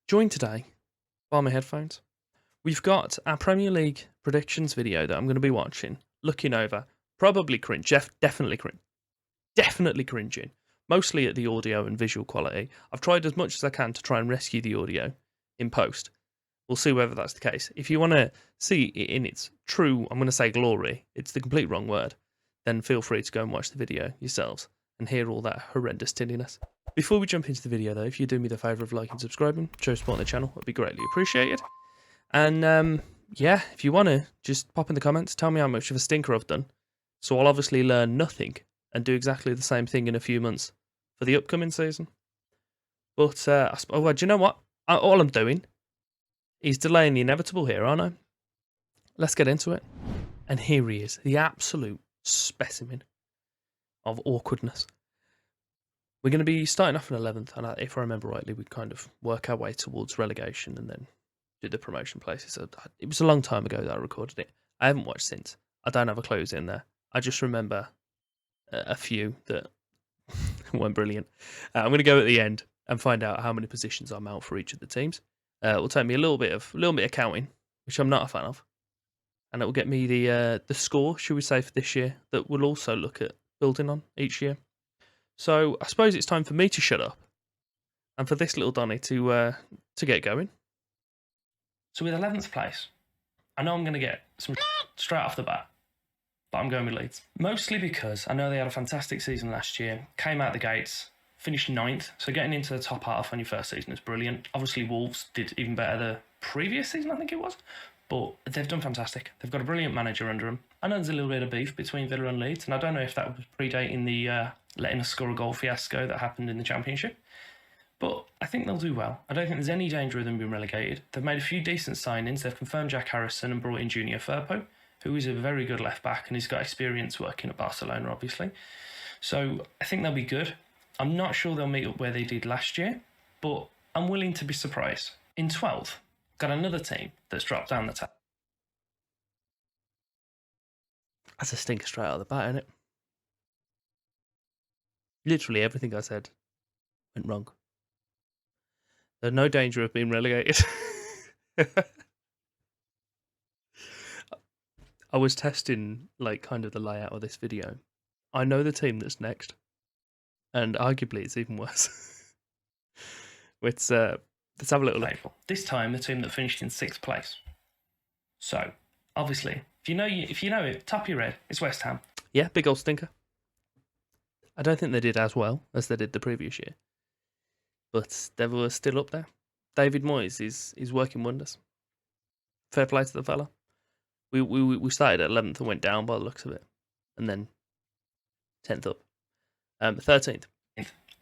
Joined today by my headphones. We've got our Premier League predictions video that I'm going to be watching, looking over, probably cringe, definitely cringing, mostly at the audio and visual quality. I've tried as much as I can to try and rescue the audio in post. We'll see whether that's the case. If you want to see it in its true, I'm going to say glory, it's the complete wrong word, then feel free to go and watch the video yourselves and hear all that horrendous tinniness. Before we jump into the video though, if you do me the favour of liking and subscribing, show support on the channel, it'd be greatly appreciated. And yeah, if you want to, just pop in the comments, tell me how much of a stinker I've done. So I'll obviously learn nothing and do exactly the same thing in a few months for the upcoming season. But, do you know what? All I'm doing is delaying the inevitable here, aren't I? Let's get into it. And here he is, the absolute specimen of awkwardness. We're going to be starting off in 11th, and if I remember rightly, we kind of work our way towards relegation and then do the promotion places. So it was a long time ago that I recorded it. I haven't watched since. I don't have a clue who's in there. I just remember a few that weren't brilliant. I'm going to go at the end and find out how many positions I'm out for each of the teams. It will take me a little bit of counting, which I'm not a fan of, and it will get me the score, should we say, for this year that we'll also look at building on each year. So I suppose it's time for me to shut up, and for this little Donny to get going. So with 11th place, I know I'm going to get some straight off the bat, but I'm going with Leeds. Mostly because I know they had a fantastic season last year, came out the gates, finished 9th, so getting into the top half on your first season is brilliant. Obviously Wolves did even better the previous season, I think it was, but they've done fantastic. They've got a brilliant manager under them. I know there's a little bit of beef between Villa and Leeds, and I don't know if that was predating the letting us score a goal fiasco that happened in the Championship, but I think they'll do well. I don't think there's any danger of them being relegated. They've made a few decent signings. They've confirmed Jack Harrison and brought in Junior Firpo, who is a very good left-back, and he's got experience working at Barcelona, obviously. So I think they'll be good. I'm not sure they'll meet up where they did last year, but I'm willing to be surprised. In 12th, got another team that's dropped down the tab. That's a stinker straight out of the bat, isn't it? Literally everything I said went wrong. There's no danger of being relegated. I was testing like kind of the layout of this video. I know the team that's next, and arguably it's even worse. let's have a little look. This time, the team that finished in 6th place. So, obviously, if you know it, top of your head, it's West Ham. Yeah, big old stinker. I don't think they did as well as they did the previous year, but they were still up there. David Moyes is working wonders. Fair play to the fella. We started at 11th and went down by the looks of it, and then 10th up. 13th.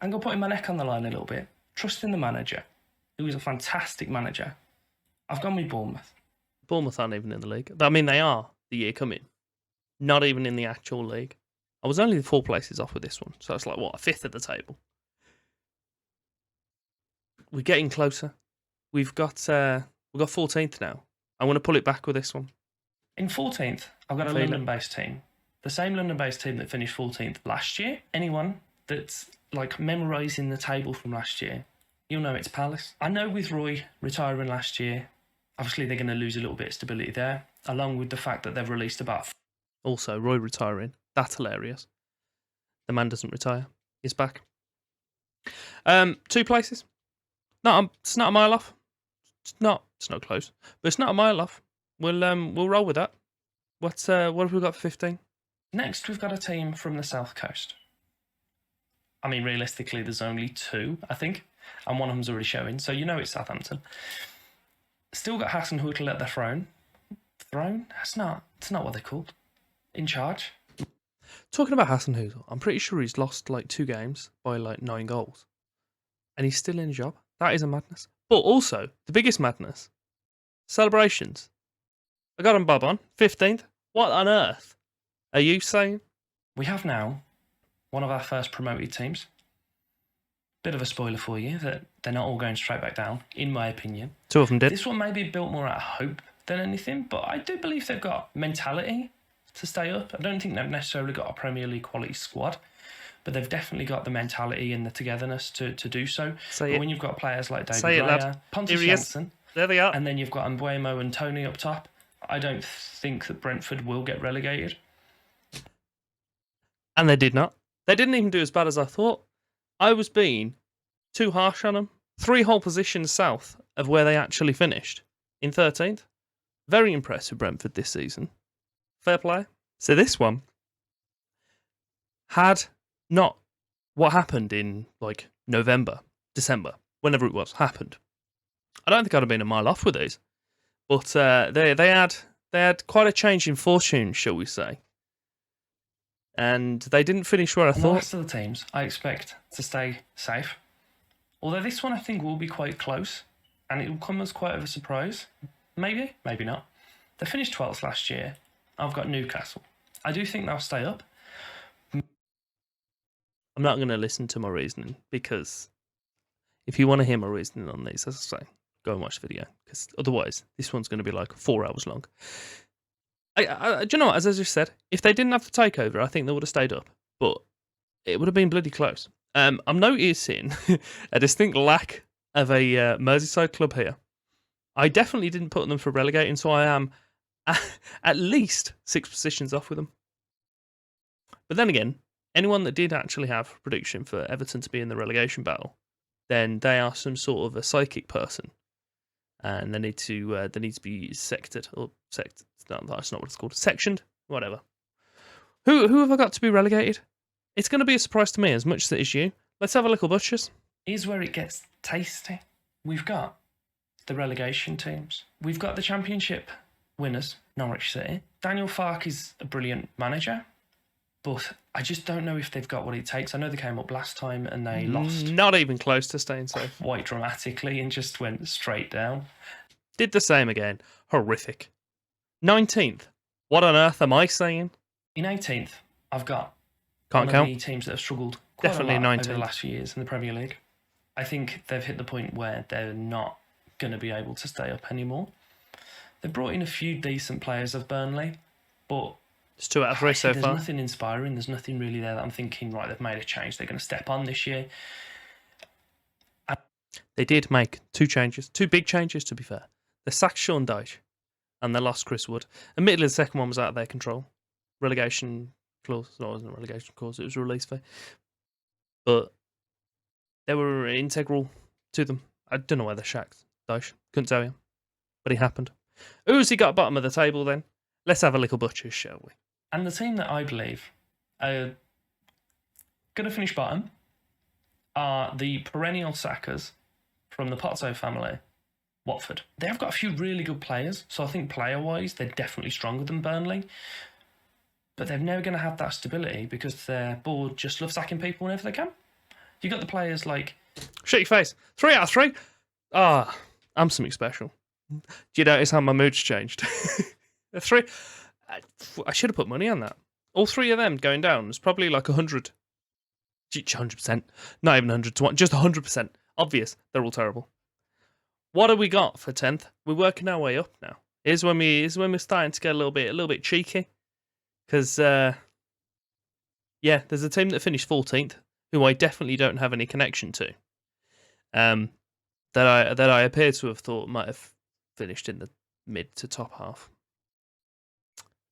I'm going to put my neck on the line a little bit. Trusting the manager, who is a fantastic manager. I've gone with Bournemouth. Bournemouth aren't even in the league. I mean, they are the year coming. Not even in the actual league. I was only 4 places off with this one, so it's like, what, a 5th at the table? We're getting closer. We've got 14th now. I want to pull it back with this one. In 14th, I've got a London-based team. The same London-based team that finished 14th last year. Anyone that's like memorising the table from last year, you'll know it's Palace. I know with Roy retiring last year, obviously they're going to lose a little bit of stability there, along with the fact that they've released about... Also, Roy retiring. That's hilarious. The man doesn't retire. He's back. 2 places. No, it's not a mile off. It's not close, but it's not a mile off. We'll roll with that. What have we got for 15? Next, we've got a team from the South Coast. I mean, realistically, there's only 2, I think, and one of them's already showing, so you know it's Southampton. Still got Hasenhüttl at the throne. Throne? It's not what they're called. In charge. Talking about Hasenhüttl, I'm pretty sure he's lost like 2 games by like 9 goals, and he's still in a job. That is a madness. But also, the biggest madness: celebrations. I got him bob on 15th. What on earth are you saying? We have now one of our first promoted teams. Bit of a spoiler for you that they're not all going straight back down, in my opinion. 2 of them did. This one may be built more out of hope than anything, but I do believe they've got mentality to stay up. I don't think they've necessarily got a Premier League quality squad, but they've definitely got the mentality and the togetherness to do so. Say but it. when you've got players like David Say it, lad. Raya, Pontus Here he is. Jansson, There they are. and then you've got Mbuemo and Tony up top, I don't think that Brentford will get relegated. And they did not. They didn't even do as bad as I thought. I was being too harsh on them. 3 whole positions south of where they actually finished, in 13th. Very impressed with Brentford this season. Fair play. So this one had not what happened in like November, December, whenever it was, happened. I don't think I'd have been a mile off with these. But they had quite a change in fortune, shall we say. And they didn't finish where I And thought. the rest of the teams, I expect to stay safe. Although this one I think will be quite close, and it will come as quite of a surprise. Maybe, maybe not. They finished 12th last year. I've got Newcastle. I do think they'll stay up. I'm not going to listen to my reasoning, because if you want to hear my reasoning on these, as I say, go and watch the video, because otherwise this one's going to be like 4 hours long. Do you know what? As I just said, if they didn't have the takeover, I think they would have stayed up, but it would have been bloody close. I'm noticing a distinct lack of a Merseyside club here. I definitely didn't put them for relegating, so I am at least 6 positions off with them. But then again, anyone that did actually have a prediction for Everton to be in the relegation battle, then they are some sort of a psychic person, and they need to be sected or sected. No, that's not what it's called. Sectioned, whatever. Who have I got to be relegated? It's going to be a surprise to me as much as it is you. Let's have a little butchers. Here's where it gets tasty. We've got the relegation teams. We've got the championship winners, Norwich City. Daniel Farke is a brilliant manager, but I just don't know if they've got what it takes. I know they came up last time and they lost. Not even close to staying safe. Quite dramatically and just went straight down. Did the same again. Horrific. 19th. What on earth am I saying? In 18th, I've got Can't one count. of the teams that have struggled quite Definitely a lot 19th. over the last few years in the Premier League. I think they've hit the point where they're not going to be able to stay up anymore. They've brought in a few decent players of Burnley, but It's 2 out of 3 so there's far. nothing inspiring. There's nothing really there that I'm thinking, right, they've made a change. They're going to step on this year. They did make 2 changes. 2 big changes, to be fair. They sacked Sean Dyche and they lost Chris Wood. Admittedly, the second one was out of their control. Relegation clause. No, it wasn't a relegation clause. It was a release fee. But they were integral to them. I don't know where they sacked Dyche. Couldn't tell you. But it happened. Who's he got bottom of the table then? Let's have a little butchers, shall we? And the team that I believe are going to finish bottom are the perennial sackers from the Pozzo family, Watford. They have got a few really good players, so I think player-wise they're definitely stronger than Burnley. But they're never going to have that stability because their board just love sacking people whenever they can. You got the players like... Shut your face. 3 out of 3? Ah, I'm something special. Do you notice how my mood's changed? 3. I should have put money on that. All 3 of them going down is probably like 100. 100%. Not even 100 to 1. Just 100%. Obvious. They're all terrible. What have we got for 10th? We're working our way up now. Here's when we're starting to get a little bit cheeky. Because, there's a team that finished 14th, who I definitely don't have any connection to. That I appear to have thought might have finished in the mid to top half.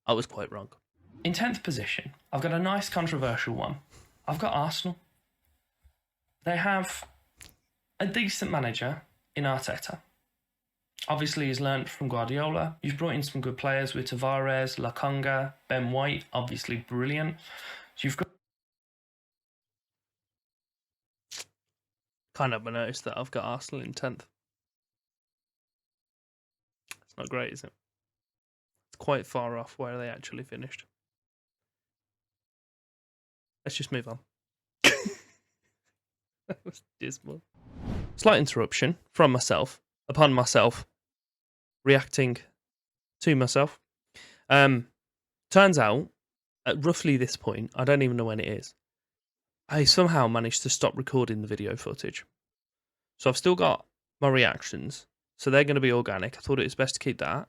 I was quite wrong. In 10th position, I've got a nice controversial one. I've got Arsenal. They have a decent manager in Arteta. Obviously, he's learnt from Guardiola. You've brought in some good players with Tavares, Lokonga, Ben White, obviously brilliant. So you've got... Can't help but notice that I've got Arsenal in 10th. It's not great, is it? It's quite far off where they actually finished. Let's just move on. That was dismal. Slight interruption from myself, upon myself, reacting to myself. Turns out, at roughly this point, I don't even know when it is, I somehow managed to stop recording the video footage. So I've still got my reactions, so they're going to be organic. I thought it was best to keep that.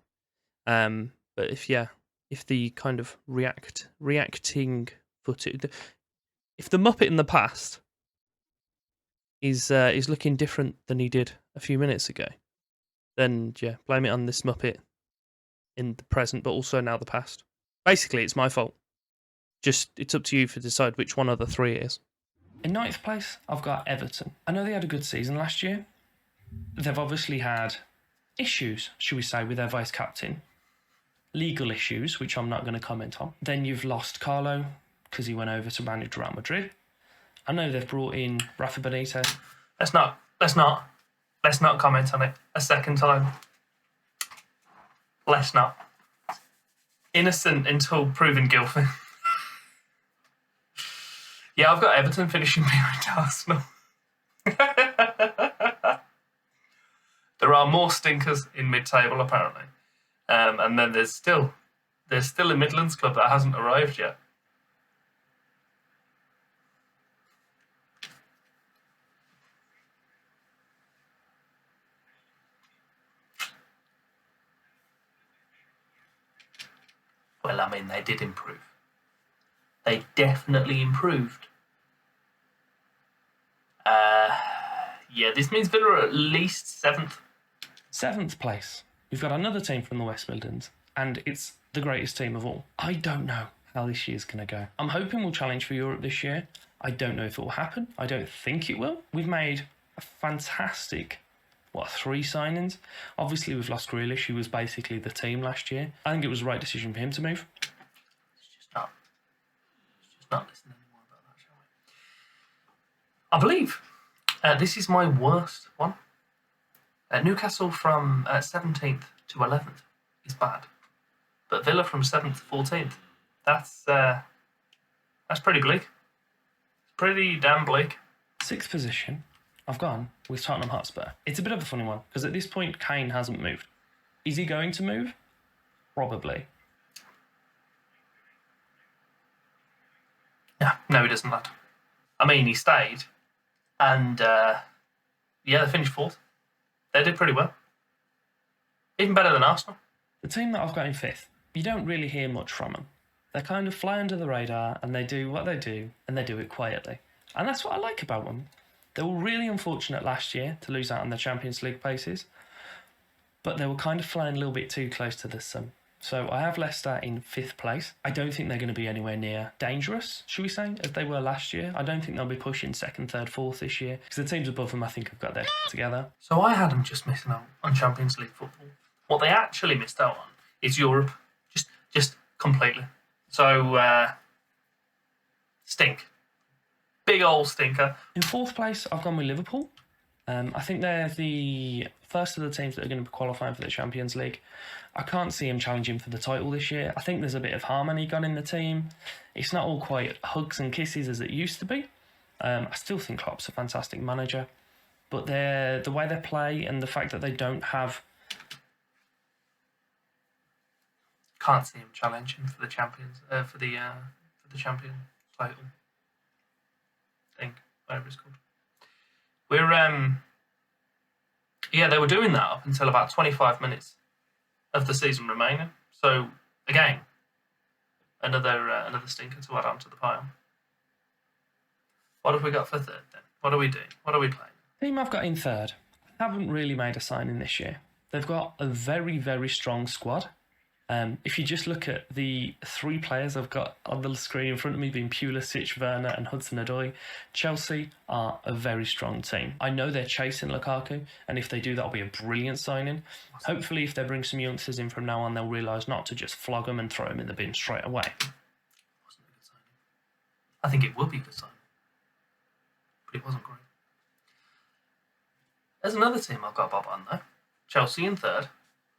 But if the kind of reacting footage, if the Muppet in the past is looking different than he did a few minutes ago, then yeah, blame it on this Muppet in the present, but also now the past. Basically, it's my fault. Just it's up to you to decide which one of the three it is. In ninth place, I've got Everton. I know they had a good season last year. They've obviously had issues, should we say, with their vice captain. Legal issues, which I'm not going to comment on. Then you've lost Carlo because he went over to manage Real Madrid. I know they've brought in Rafa Benitez. Let's not comment on it a second time. Let's not. Innocent until proven guilty. Yeah, I've got Everton finishing behind Arsenal. There are more stinkers in mid-table apparently, and then there's still a Midlands club that hasn't arrived yet. Well, I mean, they did improve. They definitely improved. Yeah, this means Villa are at least 7th. 7th place. We've got another team from the West Midlands, and it's the greatest team of all. I don't know how this year's going to go. I'm hoping we'll challenge for Europe this year. I don't know if it will happen. I don't think it will. We've made a fantastic, 3 signings? Obviously, we've lost Grealish, who was basically the team last year. I think it was the right decision for him to move. Let's just not listen anymore about that, shall we? I believe this is my worst one. Newcastle from 17th to 11th is bad, but Villa from 7th to 14th, that's pretty bleak. Pretty damn bleak. 6th position, I've gone with Tottenham Hotspur. It's a bit of a funny one because at this point, Kane hasn't moved. Is he going to move? Probably. No, he doesn't, lad. I mean, he stayed, and they finished 4th. They did pretty well. Even better than Arsenal. The team that I've got in 5th, you don't really hear much from them. They kind of fly under the radar and they do what they do, and they do it quietly. And that's what I like about them. They were really unfortunate last year to lose out on the Champions League places, but they were kind of flying a little bit too close to the sun. So I have Leicester in 5th place. I don't think they're going to be anywhere near dangerous, should we say, as they were last year. I don't think they'll be pushing 2nd, 3rd, 4th this year, because the teams above them, I think, have got their together. So I had them just missing out on Champions League football. What they actually missed out on is Europe, just completely. So, stink. Big old stinker. In 4th place, I've gone with Liverpool. I think they're the first of the teams that are going to be qualifying for the Champions League. I can't see him challenging for the title this year. I think there's a bit of harmony gone in the team. It's not all quite hugs and kisses as it used to be. I still think Klopp's a fantastic manager, but the way they play and the fact that they don't have... Can't see him challenging for the champions for the champion title thing, whatever it's called. They were doing that up until about 25 minutes of the season remaining. So again, another stinker to add on to the pile. What have we got for 3rd then? What are we doing? What are we playing? Team I've got in 3rd haven't really made a signing this year. They've got a very, very strong squad. If you just look at the 3 players I've got on the screen in front of me, being Pulisic, Werner and Hudson-Odoi, Chelsea are a very strong team. I know they're chasing Lukaku, and if they do, that'll be a brilliant signing. Hopefully, if they bring some youngsters in from now on, they'll realise not to just flog them and throw them in the bin straight away. Wasn't a good signing. I think it would be a good signing, but it wasn't great. There's another team I've got Bob on though. Chelsea in 3rd.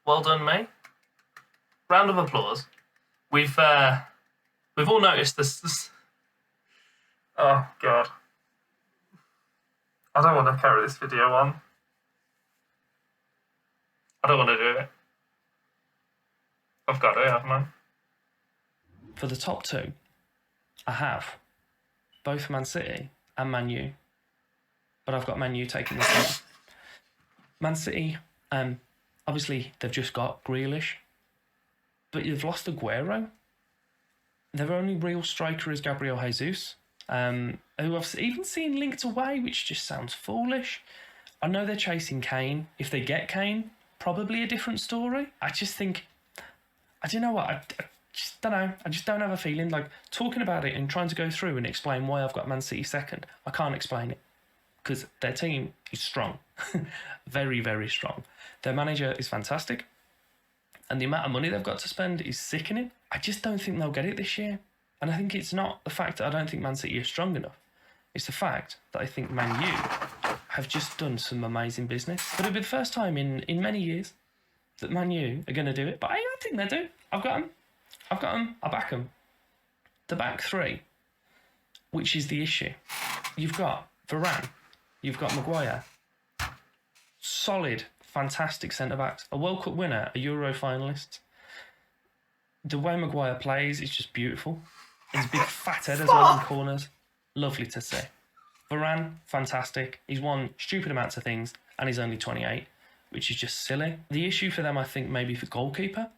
Well done, mate. Round of applause. We've all noticed this. Oh God, I don't want to carry this video on. I don't want to do it. I've got it, haven't I? For the top 2, I have both Man City and Man U, but I've got Man U taking this one. Man City, obviously they've just got Grealish, but you've lost Aguero. Their only real striker is Gabriel Jesus. who I've even seen linked away, which just sounds foolish. I know they're chasing Kane. If they get Kane, probably a different story. I just think, I don't know what, I just don't know. I just don't have a feeling. Like, talking about it and trying to go through and explain why I've got Man City second, I can't explain it. Because their team is strong. Very, very strong. Their manager is fantastic. And the amount of money they've got to spend is sickening. I just don't think they'll get it this year. And I think it's not the fact that I don't think Man City is strong enough. It's the fact that I think Man U have just done some amazing business. But it'll be the first time in many years that Man U are going to do it. But I think they do. I've got them. I back them. The back three, which is the issue. You've got Varane. You've got Maguire. Solid, fantastic centre-backs. A World Cup winner, a Euro finalist. The way Maguire plays is just beautiful. He's a big fat head as well in corners. Lovely to see. Varane, fantastic. He's won stupid amounts of things and he's only 28, which is just silly. The issue for them, I think, maybe for goalkeeper,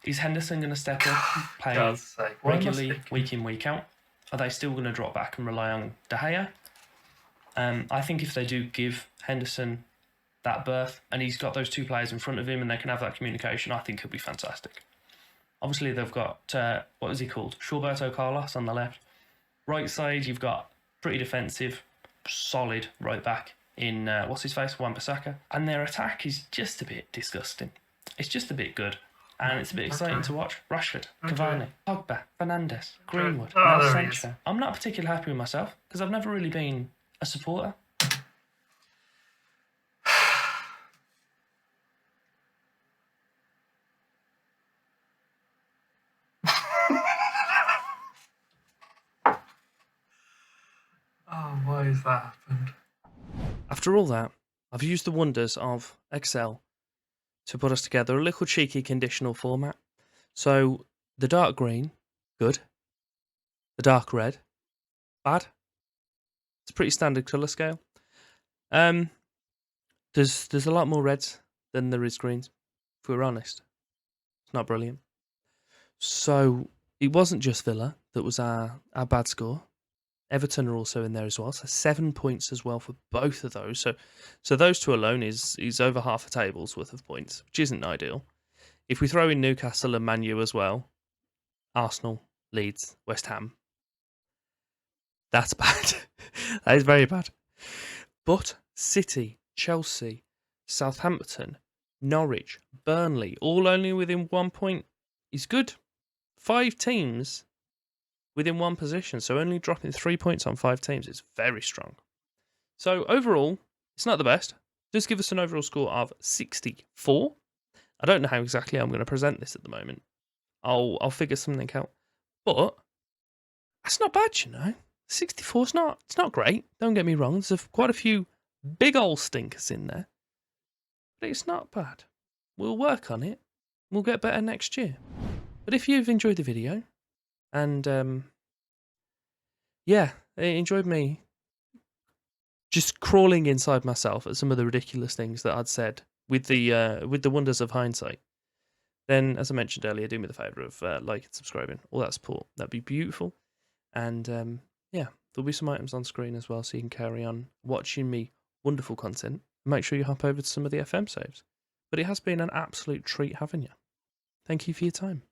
is Henderson going to step up, play regularly, week in, week out? Are they still going to drop back and rely on De Gea? I think if they do give Henderson that berth and he's got those two players in front of him and they can have that communication, I think he'll be fantastic. Obviously, they've got, what is he called? Roberto Carlos on the left. Right side, you've got pretty defensive, solid right back in, what's his face, Wan-Bissaka. And their attack is just a bit disgusting. It's just a bit good. And it's a bit exciting to watch. Rashford, Cavani, Pogba, Fernandes, Greenwood, Sancho. I'm not particularly happy with myself because I've never really been a supporter. Oh, why has that happened? After all that, I've used the wonders of Excel to put us together a little cheeky conditional format. So the dark green, good. The dark red, bad. It's a pretty standard colour scale. There's a lot more reds than there is greens, if we're honest. It's not brilliant. So it wasn't just Villa that was our bad score. Everton are also in there as well, so 7 points as well for both of those. So those two alone is over half a table's worth of points, which isn't ideal. If we throw in Newcastle and Man U as well, Arsenal, Leeds, West Ham, that's bad. That is very bad. But City, Chelsea, Southampton, Norwich, Burnley, all only within 1 point is good. 5 teams within one position, so only dropping 3 points on 5 teams is very strong. So overall, it's not the best. Just give us an overall score of 64. I don't know how exactly I'm going to present this at the moment. I'll figure something out. But that's not bad, you know. 64 is it's not great. Don't get me wrong. There's quite a few big old stinkers in there. But it's not bad. We'll work on it. We'll get better next year. But if you've enjoyed the video, and yeah, it enjoyed me just crawling inside myself at some of the ridiculous things that I'd said with the wonders of hindsight, then, as I mentioned earlier, do me the favour of liking, subscribing, all that support. That'd be beautiful. And yeah, there'll be some items on screen as well, so you can carry on watching me wonderful content. Make sure you hop over to some of the FM saves. But it has been an absolute treat having you. Thank you for your time.